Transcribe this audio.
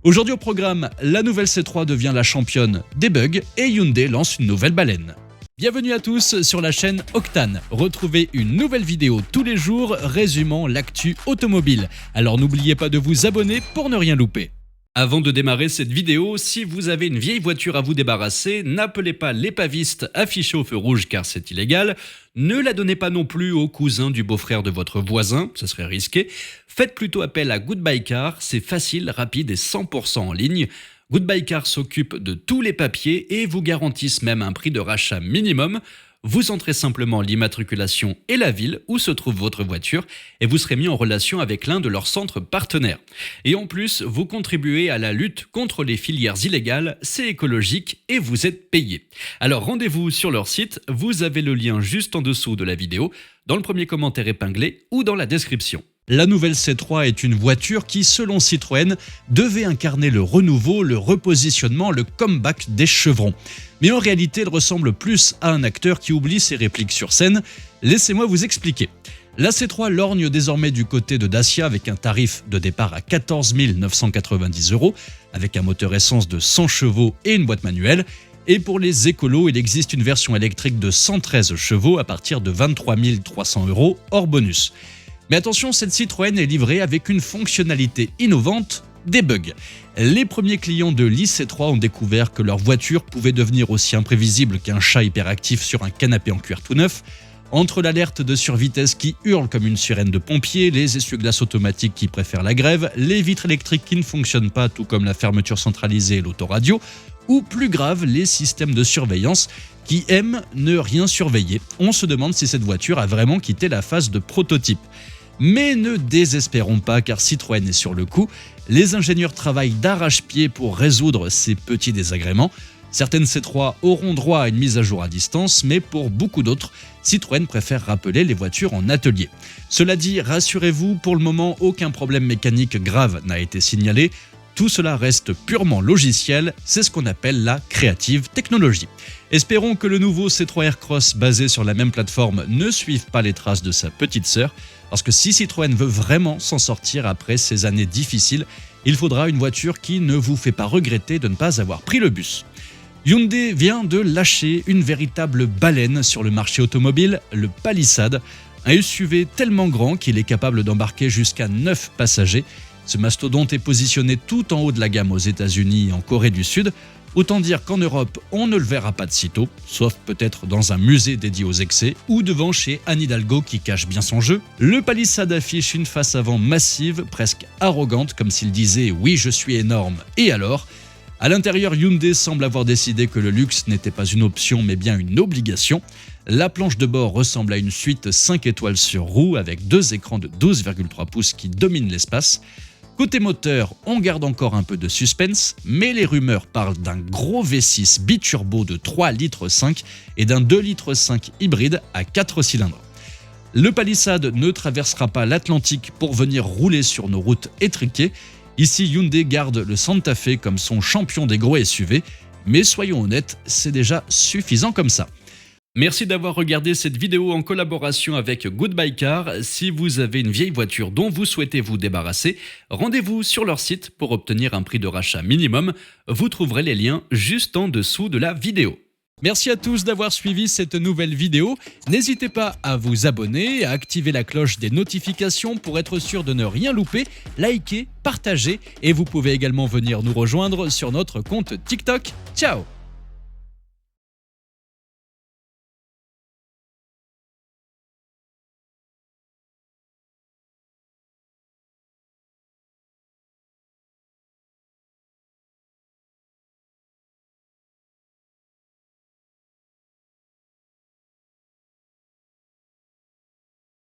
Aujourd'hui au programme, la nouvelle C3 devient la championne des bugs et Hyundai lance une nouvelle baleine. Bienvenue à tous sur la chaîne Octane. Retrouvez une nouvelle vidéo tous les jours résumant l'actu automobile. Alors n'oubliez pas de vous abonner pour ne rien louper. Avant de démarrer cette vidéo, si vous avez une vieille voiture à vous débarrasser, n'appelez pas l'épaviste affiché au feu rouge car c'est illégal. Ne la donnez pas non plus au cousin du beau-frère de votre voisin, ça serait risqué. Faites plutôt appel à Goodbuy Car, c'est facile, rapide et 100% en ligne. Goodbuy Car s'occupe de tous les papiers et vous garantissent même un prix de rachat minimum. Vous entrez simplement l'immatriculation et la ville où se trouve votre voiture et vous serez mis en relation avec l'un de leurs centres partenaires. Et en plus, vous contribuez à la lutte contre les filières illégales, c'est écologique et vous êtes payé. Alors rendez-vous sur leur site, vous avez le lien juste en dessous de la vidéo, dans le premier commentaire épinglé ou dans la description. La nouvelle C3 est une voiture qui, selon Citroën, devait incarner le renouveau, le repositionnement, le comeback des chevrons. Mais en réalité, elle ressemble plus à un acteur qui oublie ses répliques sur scène. Laissez-moi vous expliquer. La C3 lorgne désormais du côté de Dacia avec un tarif de départ à 14 990 €, avec un moteur essence de 100 chevaux et une boîte manuelle. Et pour les écolos, il existe une version électrique de 113 chevaux à partir de 23 300 € hors bonus. Mais attention, cette Citroën est livrée avec une fonctionnalité innovante, des bugs. Les premiers clients de l'IC3 ont découvert que leur voiture pouvait devenir aussi imprévisible qu'un chat hyperactif sur un canapé en cuir tout neuf. Entre l'alerte de survitesse qui hurle comme une sirène de pompier, les essuie-glaces automatiques qui préfèrent la grève, les vitres électriques qui ne fonctionnent pas tout comme la fermeture centralisée et l'autoradio, ou plus grave, les systèmes de surveillance qui aiment ne rien surveiller. On se demande si cette voiture a vraiment quitté la phase de prototype. Mais ne désespérons pas car Citroën est sur le coup. Les ingénieurs travaillent d'arrache-pied pour résoudre ces petits désagréments. Certaines C3 auront droit à une mise à jour à distance, mais pour beaucoup d'autres, Citroën préfère rappeler les voitures en atelier. Cela dit, rassurez-vous, pour le moment, aucun problème mécanique grave n'a été signalé. Tout cela reste purement logiciel, c'est ce qu'on appelle la créative technologie. Espérons que le nouveau C3 Aircross basé sur la même plateforme ne suive pas les traces de sa petite sœur, parce que si Citroën veut vraiment s'en sortir après ces années difficiles, il faudra une voiture qui ne vous fait pas regretter de ne pas avoir pris le bus. Hyundai vient de lâcher une véritable baleine sur le marché automobile, le Palisade, un SUV tellement grand qu'il est capable d'embarquer jusqu'à 9 passagers. Ce mastodonte est positionné tout en haut de la gamme aux États-Unis et en Corée du Sud. Autant dire qu'en Europe, on ne le verra pas de sitôt, sauf peut-être dans un musée dédié aux excès ou devant chez Anne Hidalgo qui cache bien son jeu. Le Palisade affiche une face avant massive, presque arrogante, comme s'il disait « Oui, je suis énorme, et alors ?» À l'intérieur, Hyundai semble avoir décidé que le luxe n'était pas une option mais bien une obligation. La planche de bord ressemble à une suite 5 étoiles sur roue avec deux écrans de 12,3 pouces qui dominent l'espace. Côté moteur, on garde encore un peu de suspense, mais les rumeurs parlent d'un gros V6 biturbo de 3,5 litres et d'un 2,5 litres hybride à 4 cylindres. Le Palisade ne traversera pas l'Atlantique pour venir rouler sur nos routes étriquées. Ici, Hyundai garde le Santa Fe comme son champion des gros SUV, mais soyons honnêtes, c'est déjà suffisant comme ça. Merci d'avoir regardé cette vidéo en collaboration avec Goodbuy Car. Si vous avez une vieille voiture dont vous souhaitez vous débarrasser, rendez-vous sur leur site pour obtenir un prix de rachat minimum. Vous trouverez les liens juste en dessous de la vidéo. Merci à tous d'avoir suivi cette nouvelle vidéo. N'hésitez pas à vous abonner, à activer la cloche des notifications pour être sûr de ne rien louper, liker, partager et vous pouvez également venir nous rejoindre sur notre compte TikTok. Ciao!